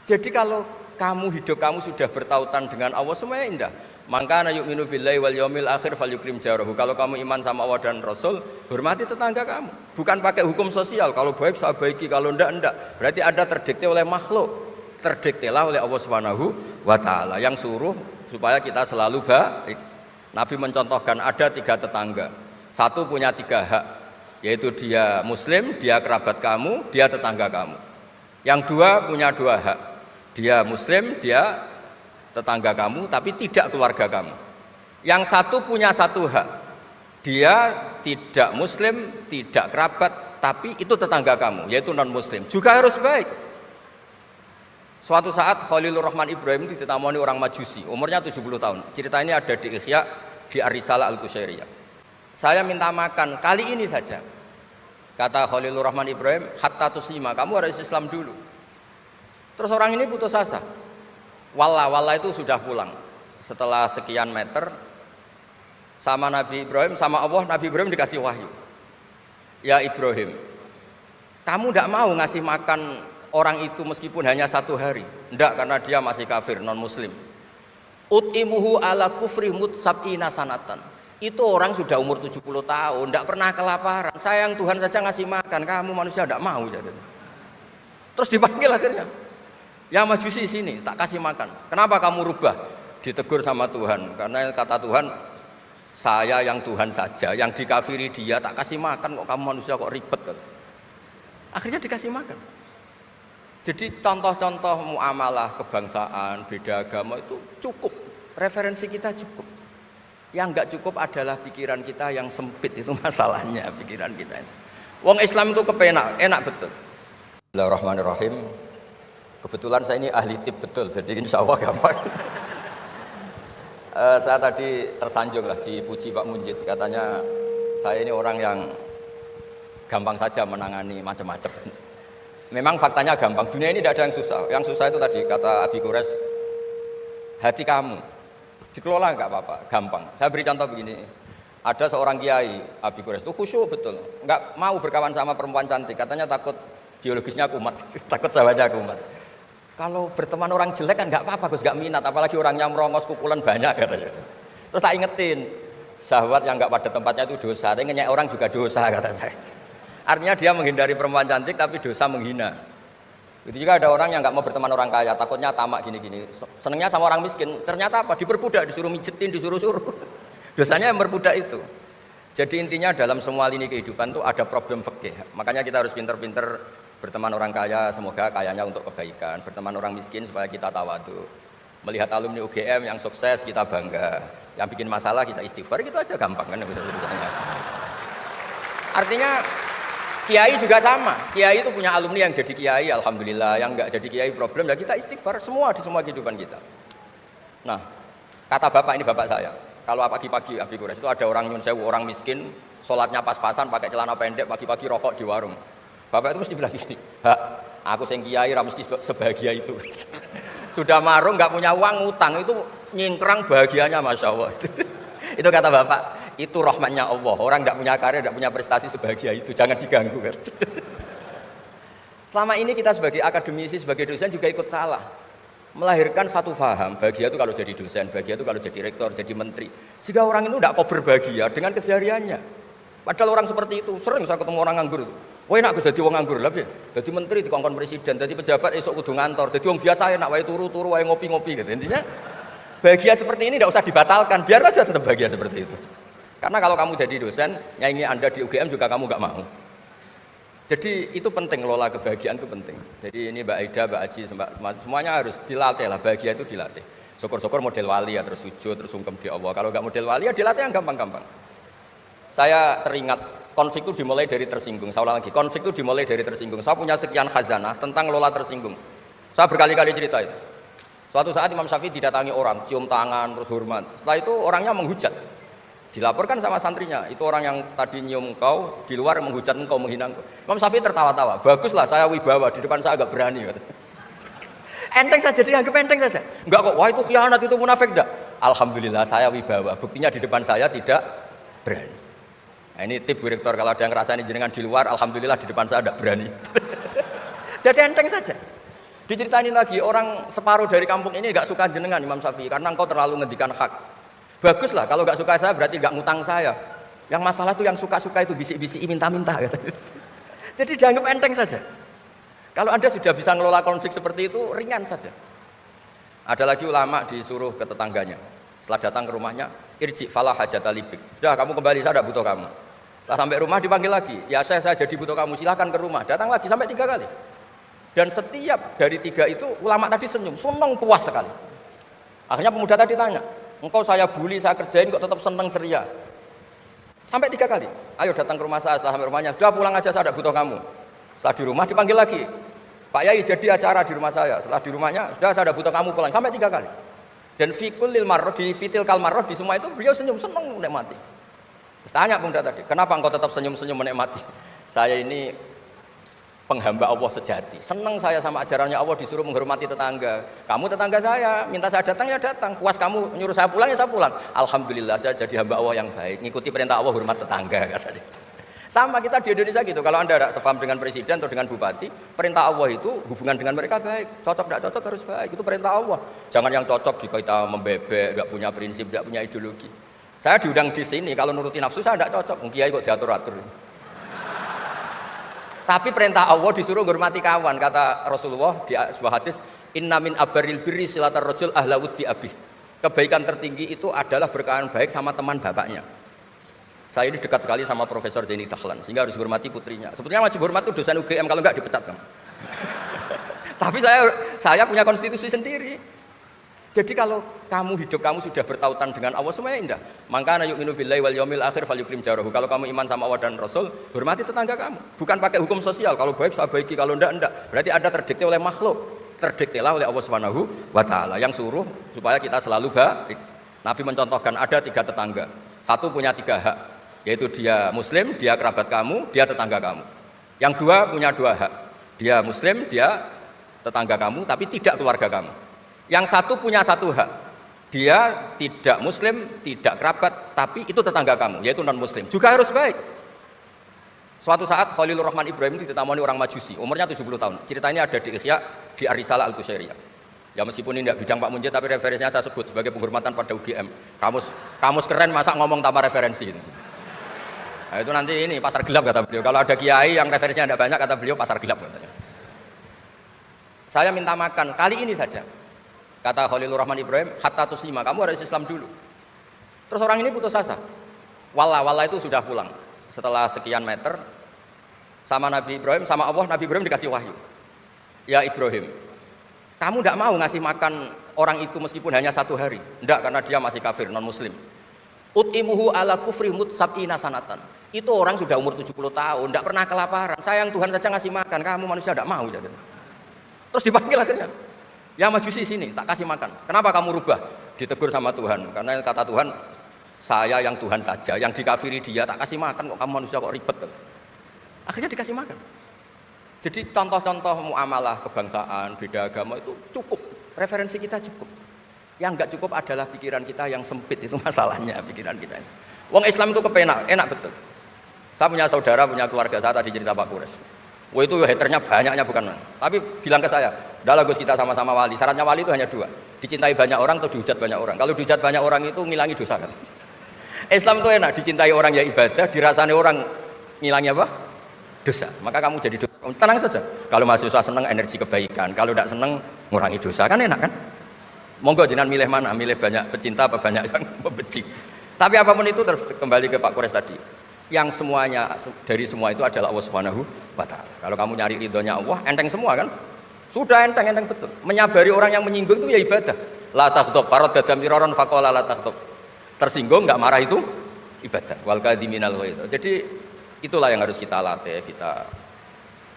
Jadi kalau kamu hidup kamu sudah bertautan dengan Allah semuanya indah. Maka yu'minu billahi wal yaumil akhir falyukrim jarahu. Kalau kamu iman sama Allah dan Rasul, hormati tetangga kamu. Bukan pakai hukum sosial. Kalau baik saya baiki, kalau enggak. Berarti Anda terdikte oleh makhluk. Terdiktelah oleh Allah Subhanahu wa taala yang suruh supaya kita selalu baik. Nabi mencontohkan ada 3 tetangga. Satu punya 3 hak, yaitu dia muslim, dia kerabat kamu, dia tetangga kamu. Yang 2 punya 2 hak. Dia muslim, dia tetangga kamu, tapi tidak keluarga kamu. Yang 1 punya 1 hak. Dia tidak muslim, tidak kerabat, tapi itu tetangga kamu, yaitu non muslim. Juga harus baik. Suatu saat Khalilur Rahman Ibrahim ditemani orang Majusi, umurnya 70 tahun. Cerita ini ada di Ihya, di Ar-Risalah Al-Qusyairiyah. Saya minta makan kali ini saja. Kata Khalilur Rahman Ibrahim, hatta tuslima, kamu harus Islam dulu. Terus orang ini putus asa. Walla itu sudah pulang. Setelah sekian meter sama Nabi Ibrahim, sama Allah, Nabi Ibrahim dikasih wahyu. Ya Ibrahim, kamu tidak mau ngasih makan orang itu meskipun hanya 1 hari. Tidak, karena dia masih kafir, non muslim. Ut'imuhu ala kufri mutsab'ina sanatan. Itu orang sudah umur 70 tahun, tidak pernah kelaparan. Sayang Tuhan saja ngasih makan, kamu manusia tidak mau. Terus dipanggil akhirnya. Ya Majusi sini, tak kasih makan. Kenapa kamu rubah? Ditegur sama Tuhan. Karena kata Tuhan, saya yang Tuhan saja, yang dikafiri dia tak kasih makan, kok kamu manusia kok ribet. Akhirnya dikasih makan. Jadi contoh-contoh muamalah kebangsaan, beda agama itu cukup. Referensi kita cukup. Yang enggak cukup adalah pikiran kita yang sempit, itu masalahnya pikiran kita. Wong Islam itu kepenak, enak betul. Bismillahirrahmanirrahim. Kebetulan saya ini ahli tip betul, jadi insya Allah gampang. Saya tadi tersanjung lah dipuji Pak Munjid, katanya saya ini orang yang gampang saja menangani macam-macam. Memang faktanya gampang, dunia ini tidak ada yang susah. Yang susah itu tadi kata Abi Quraisy, hati kamu dikelola nggak apa-apa, gampang. Saya beri contoh begini, ada seorang kiai Abi Quraisy itu khusyuk betul, nggak mau berkawan sama perempuan cantik, katanya takut biologisnya kumat, takut sahabatnya kumat. Kalau berteman orang jelek kan nggak apa-apa, Gus, nggak minat, apalagi orangnya merongos, kukulan banyak katanya. Terus tak ingetin, syahwat yang nggak pada tempatnya itu dosa, tapi ngenyek orang juga dosa kata saya. Artinya dia menghindari perempuan cantik tapi dosa menghina. Itu juga ada orang yang nggak mau berteman orang kaya, takutnya tamak gini-gini, senengnya sama orang miskin. Ternyata apa? Diperbudak, disuruh mijetin, disuruh-suruh. Dosanya yang berbudak itu. Jadi intinya dalam semua lini kehidupan itu ada problem fikih. Makanya kita harus pinter-pinter berteman orang kaya, semoga kayanya untuk kebaikan. Berteman orang miskin supaya kita tawadu. Melihat alumni UGM yang sukses kita bangga. Yang bikin masalah kita istighfar, gitu aja gampang kan urusannya. Artinya kiai juga sama. Kiai itu punya alumni yang jadi kiai, alhamdulillah. Yang enggak jadi kiai problem, ya kita istighfar semua di semua kehidupan kita. Nah, kata bapak, ini bapak saya. Kalau pagi-pagi Abi Quraisy itu ada orang nyun sewu, orang miskin, sholatnya pas-pasan, pakai celana pendek, pagi-pagi rokok di warung. Bapak itu mesti bilang gini, Hak, aku sing kiai ra mesti sebahagia itu. Sudah marung nggak punya uang, ngutang, itu nyingkrang bahagianya, masya Allah. Itu kata bapak, itu rahmatnya Allah. Orang nggak punya karya, nggak punya prestasi sebahagia itu, jangan diganggu. Selama ini kita sebagai akademisi, sebagai dosen juga ikut salah, melahirkan satu faham, bahagia itu kalau jadi dosen, bahagia itu kalau jadi rektor, jadi menteri. Sehingga orang itu tidak kok berbahagia dengan kesehariannya. Padahal orang seperti itu, sering saya ketemu orang nganggur itu. Wah enak Gus dadi wong nganggur lha piye? Dadi menteri dikongkon presiden, dadi pejabat esuk kudu ngantor, dadi wong biasa enak wae turu-turu wae ngopi-ngopi gitu. Intinya bahagia seperti ini tidak usah dibatalkan, biar aja tetap bahagia seperti itu. Karena kalau kamu jadi dosen, nyanyi Anda di UGM juga kamu nggak mau. Jadi itu penting, lola kebahagiaan itu penting. Jadi ini Mbak Aida, Mbak Aji, semuanya harus dilatih lah, bahagia itu dilatih. Syukur-syukur model wali ya, terus sujud, terus sungkem di Allah. Kalau nggak model wali ya dilatih yang gampang-gampang. Saya teringat konflik itu dimulai dari tersinggung. Saya ulang lagi, konflik itu dimulai dari tersinggung. Saya punya sekian khazanah tentang lola tersinggung. Saya berkali-kali cerita itu. Suatu saat Imam Syafi'i didatangi orang, cium tangan, terus hormat. Setelah itu orangnya menghujat. Dilaporkan sama santrinya, itu orang yang tadi nyium engkau, di luar menghujat engkau, menghina engkau. Imam Syafi'i tertawa-tawa, baguslah saya wibawa, di depan saya agak berani. Enteng saja, dianggap enteng saja. Enggak kok, wah itu khianat, itu munafik enggak. Alhamdulillah saya wibawa, buktinya di depan saya tidak berani. Nah, ini tip Bu Rektor, kalau ada yang ngerasain jenengan di luar, alhamdulillah di depan saya tidak berani. Jadi enteng saja. Diceritain lagi, orang separuh dari kampung ini nggak suka jenengan Imam Syafi'i karena engkau terlalu ngendikan hak. Baguslah, kalau nggak suka saya berarti nggak ngutang saya. Yang masalah tuh yang suka-suka itu bisik-bisik minta-minta. Jadi dianggap enteng saja. Kalau Anda sudah bisa ngelola konflik seperti itu, ringan saja. Ada lagi ulama disuruh ke tetangganya. Setelah datang ke rumahnya, irji falah hajata libik. Sudah, kamu kembali, saya tidak butuh kamu. Setelah sampai rumah dipanggil lagi, ya saya jadi butuh kamu, silahkan ke rumah. Datang lagi sampai 3 kali. Dan setiap dari 3 itu ulama tadi senyum, senang puas sekali. Akhirnya pemuda tadi tanya, engkau saya bully, saya kerjain kok tetap senang ceria. Sampai 3 kali. Ayo datang ke rumah saya. Setelah sampai rumahnya, sudah pulang aja, saya tidak butuh kamu. Setelah di rumah dipanggil lagi, Pak Yai jadi acara di rumah saya. Setelah di rumahnya, sudah saya tidak butuh kamu, pulang. Sampai 3 kali. Dan fikul lil marroh, di fitil kal marroh, di semua itu beliau senyum, senang menikmati. Terus tanya pemuda tadi, kenapa engkau tetap senyum-senyum menikmati? Saya ini penghamba Allah sejati, senang saya sama ajarannya Allah, disuruh menghormati tetangga. Kamu tetangga saya, minta saya datang ya datang, puas kamu nyuruh saya pulang ya saya pulang. Alhamdulillah saya jadi hamba Allah yang baik, ngikuti perintah Allah, hormat tetangga, kata dia. Sama kita di Indonesia gitu, kalau Anda tidak sepaham dengan presiden atau dengan bupati, perintah Allah itu hubungan dengan mereka baik, cocok tidak cocok harus baik, itu perintah Allah. Jangan yang cocok jika kita membebek, tidak punya prinsip, tidak punya ideologi. Saya diundang di sini, kalau nuruti nafsu saya tidak cocok, kiai kok diatur-atur. Tapi perintah Allah disuruh menghormati kawan, kata Rasulullah di sebuah hadis, inna min abaril birri silatar rajul ahla wuddi abih. Kebaikan tertinggi itu adalah berkawan baik sama teman bapaknya. Saya ini dekat sekali sama Profesor Zaini Dahlan, sehingga harus hormati putrinya. Sebetulnya wajib hormat itu dosen UGM, kalau enggak dipecat kan. Tapi saya punya konstitusi sendiri. Jadi kalau hidup kamu sudah bertautan dengan Allah, semuanya indah. Maka yu'minu billahi wal yaumil akhir falyukrim jarahu. Kalau kamu iman sama Allah dan Rasul, hormati tetangga kamu. Bukan pakai hukum sosial, kalau baik saya baiki, kalau enggak. Berarti Anda terdikte oleh makhluk, terdiktelah oleh Allah Subhanahu wa taala yang suruh supaya kita selalu baik. Nabi mencontohkan ada 3 tetangga. Satu punya 3 hak, yaitu dia muslim, dia kerabat kamu, dia tetangga kamu. Yang 2 punya 2 hak. Dia muslim, dia tetangga kamu, tapi tidak keluarga kamu. Yang 1 punya 1 hak. Dia tidak muslim, tidak kerabat, tapi itu tetangga kamu, yaitu non muslim. Juga harus baik. Suatu saat Khalilur Rahman Ibrahim ditemani orang Majusi, umurnya 70 tahun. Ceritanya ada di Ihya, di Ar-Risalah Al-Qusyairiyah. Ya meskipun ini tidak bidang Pak Munjid, tapi referensinya saya sebut sebagai penghormatan pada UGM. Kamus keren, masa ngomong tanpa referensi. Nah, itu nanti ini pasar gelap kata beliau. Kalau ada kiai yang referensinya tidak banyak, kata beliau pasar gelap katanya. Saya minta makan kali ini saja. Kata Khalilur Rahman Ibrahim, hatta tuslima, kamu harus Islam dulu. Terus orang ini putus asa. Wala itu sudah pulang. Setelah sekian meter, sama Nabi Ibrahim, sama Allah, Nabi Ibrahim dikasih wahyu. Ya Ibrahim, kamu tidak mau ngasih makan orang itu meskipun hanya 1 hari. Tidak, karena dia masih kafir, non muslim. Ut'imuhu ala kufri sab'ina sanatan. Itu orang sudah umur 70 tahun, tidak pernah kelaparan. Sayang Tuhan saja ngasih makan, kamu manusia tidak mau. Jadi. Terus dipanggil akhirnya. Ya Majusi sini, tak kasih makan. Kenapa kamu rubah? Ditegur sama Tuhan. Karena kata Tuhan, saya yang Tuhan saja, yang dikafiri dia, tak kasih makan kok, kamu manusia kok ribet. Akhirnya dikasih makan. Jadi contoh-contoh muamalah kebangsaan, beda agama itu cukup. Referensi kita cukup. Yang enggak cukup adalah pikiran kita yang sempit, itu masalahnya pikiran kita. Wong Islam itu kepenak, enak betul. Saya punya saudara, punya keluarga, saya tadi cerita Pak Kures. Wah itu haternya banyaknya bukan. Tapi bilang ke saya, udah Gus kita sama-sama wali. Syaratnya wali itu hanya 2, dicintai banyak orang atau dihujat banyak orang. Kalau dihujat banyak orang itu ngilangi dosa kan. Islam itu enak, dicintai orang ya ibadah, dirasani orang ngilangi apa? Dosa. Maka kamu jadi dosa. Tenang saja. Kalau mahasiswa senang energi kebaikan, kalau tidak senang ngurangi dosa kan enak kan? Monggo jenengan milih mana? Milih banyak pecinta apa banyak yang membenci. Tapi apapun itu terus kembali ke Pak Kures tadi. Yang semuanya dari semua itu adalah Allah Subhanahu wa taala. Kalau kamu nyari ridhonya Allah, enteng semua kan? Sudah enteng betul. Menyabari orang yang menyinggung itu ya ibadah. La taghdab farad dadam iraron faqala la taghdab. Tersinggung enggak marah itu ibadah. Wal kadhiminal ghaidh. Jadi itulah yang harus kita latih,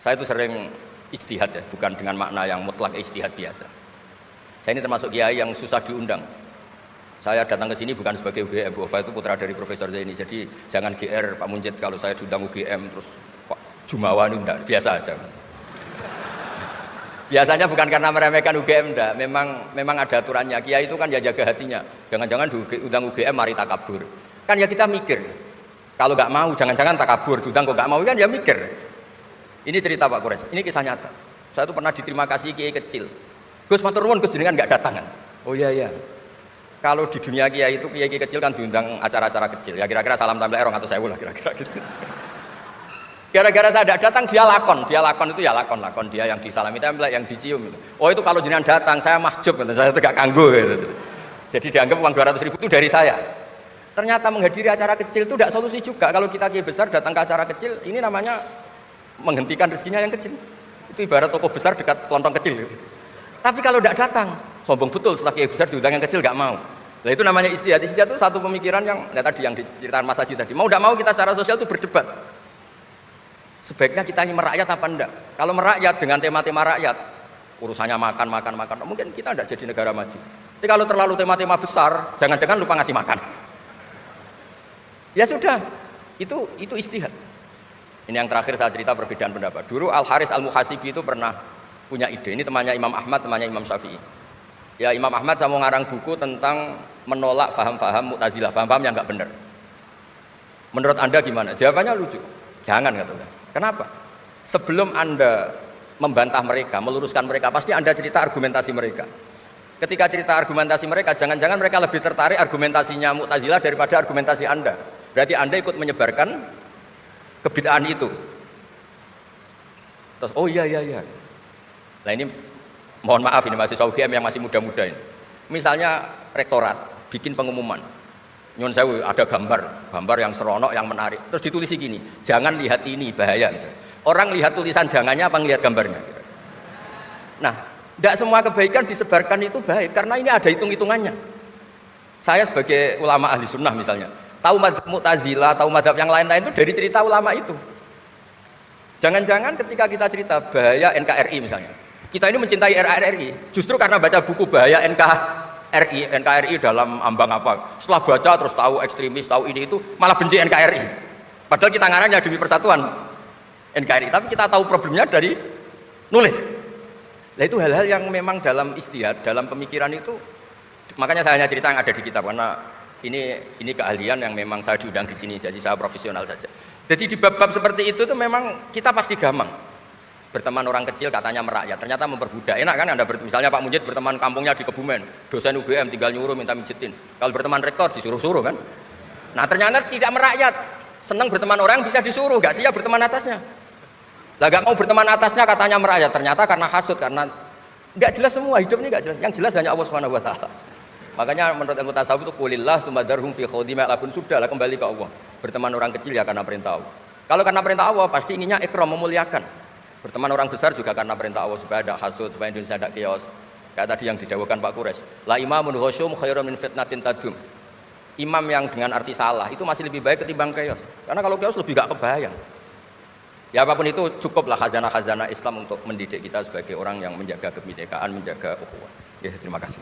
saya itu sering ijtihad ya, bukan dengan makna yang mutlak ijtihad biasa. Saya ini termasuk kiai yang susah diundang. Saya datang ke sini bukan sebagai UGM, Bu Ofa itu putra dari Profesor Zaini. Jadi jangan GR Pak Munjid kalau saya diundang UGM terus Pak Jumawa ini enggak, biasa aja. Biasanya bukan karena meremehkan UGM enggak, memang ada aturannya. Kiai itu kan ya jaga hatinya. Jangan-jangan diundang UGM mari takabur. Kan ya kita mikir. Kalau enggak mau jangan-jangan takabur, diundang kok enggak mau kan ya mikir. Ini cerita Pak Kures, ini kisah nyata. Saya tuh pernah diterima kasih kiai kecil. Gus matur nuwun Gus jenengan nggak datangan. Oh iya iya. Kalau di dunia kiai itu kiai kecil kan diundang acara-acara kecil. Ya kira-kira salam tampil erong atau sewu lah kira-kira gitu. Gara-gara saya tidak datang dia lakon itu ya lakon dia yang disalami template, yang dicium gitu. Oh itu kalau jenengan datang saya mahjub, saya itu gak kanggo gitu. Jadi dianggap uang 200.000 itu dari saya. Ternyata menghadiri acara kecil itu tidak solusi juga. Kalau kita kiai besar datang ke acara kecil, ini namanya menghentikan rezekinya yang kecil. Itu ibarat toko besar dekat kelontong kecil gitu. Tapi kalau tidak datang, sombong betul setelah kiai besar diundang yang kecil gak mau. Nah itu namanya istihad. Istihad itu satu pemikiran yang tadi yang diceritakan Mas Haji tadi. Mau tidak mau kita secara sosial itu berdebat. Sebaiknya kita ini merakyat apa enggak? Kalau merakyat dengan tema-tema rakyat, urusannya makan, mungkin kita enggak jadi negara maju. Tapi kalau terlalu tema-tema besar, jangan-jangan lupa ngasih makan. Ya sudah, itu istihad. Ini yang terakhir saya cerita perbedaan pendapat. Dulu Al-Haris Al-Muhasibi itu pernah punya ide. Ini temannya Imam Ahmad, temannya Imam Syafi'i. Ya Imam Ahmad saya mau ngarang buku tentang menolak faham-faham Mu'tazilah, faham-faham yang enggak benar. Menurut Anda gimana? Jawabannya lucu. Jangan katanya. Kenapa? Sebelum Anda membantah mereka, meluruskan mereka, pasti Anda cerita argumentasi mereka. Ketika cerita argumentasi mereka, jangan-jangan mereka lebih tertarik argumentasinya Mu'tazilah daripada argumentasi Anda. Berarti Anda ikut menyebarkan kebid'ahan itu. Terus, oh iya. Nah ini, mohon maaf ini mahasiswa UGM yang masih muda-muda ini. Misalnya rektorat bikin pengumuman. Nyun sewu ada gambar yang seronok, yang menarik. Terus ditulis gini, jangan lihat ini, bahaya misalnya. Orang lihat tulisan jangannya apa ngelihat gambarnya? Nah, tidak semua kebaikan disebarkan itu baik, karena ini ada hitung-hitungannya. Saya sebagai ulama ahli sunnah misalnya, tahu madzhab Mu'tazilah, tahu madzhab yang lain-lain itu dari cerita ulama itu. Jangan-jangan ketika kita cerita bahaya NKRI misalnya, kita ini mencintai NKRI, justru karena baca buku bahaya NKRI dalam ambang apa, setelah baca terus tahu ekstremis, tahu ini itu, malah benci NKRI, padahal kita ngarangnya demi persatuan NKRI, tapi kita tahu problemnya dari nulis. Nah itu hal-hal yang memang dalam istihad, dalam pemikiran itu, makanya saya hanya cerita yang ada di kitab, karena ini keahlian yang memang saya diundang di sini, jadi saya profesional saja. Jadi di bab-bab seperti itu tuh memang kita pasti gampang berteman orang kecil, katanya merakyat, ternyata memperbudak. Enak kan Anda misalnya Pak Munjid berteman kampungnya di Kebumen, dosen UGM tinggal nyuruh minta mijitin. Kalau berteman rektor disuruh-suruh kan. Nah ternyata tidak merakyat, senang berteman orang bisa disuruh, gak siap berteman atasnya. Lah gak mau berteman atasnya katanya merakyat, ternyata karena hasud, karena gak jelas semua, hidup ini gak jelas. Yang jelas hanya Allah Subhanahu wa taala. Makanya menurut ilmu tasawuf itu qulillah tumadarhum fi khawdima labun, sudahlah kembali ke Allah. Berteman orang kecil ya karena perintah Allah. Kalau karena perintah Allah pasti inginnya ikram, memuliakan. Berteman orang besar juga karena perintah Allah, supaya tidak hasud, supaya Indonesia tidak chaos. Kayak tadi yang didawuhkan Pak Quraisy, la imamun khusyum khairun min fitnatin tadum. Imam yang dengan arti salah itu masih lebih baik ketimbang chaos. Karena kalau chaos lebih gak kebayang. Ya apapun itu cukuplah khazanah-khazanah Islam untuk mendidik kita sebagai orang yang menjaga kebinekaan, menjaga ukhuwah. Ya, terima kasih.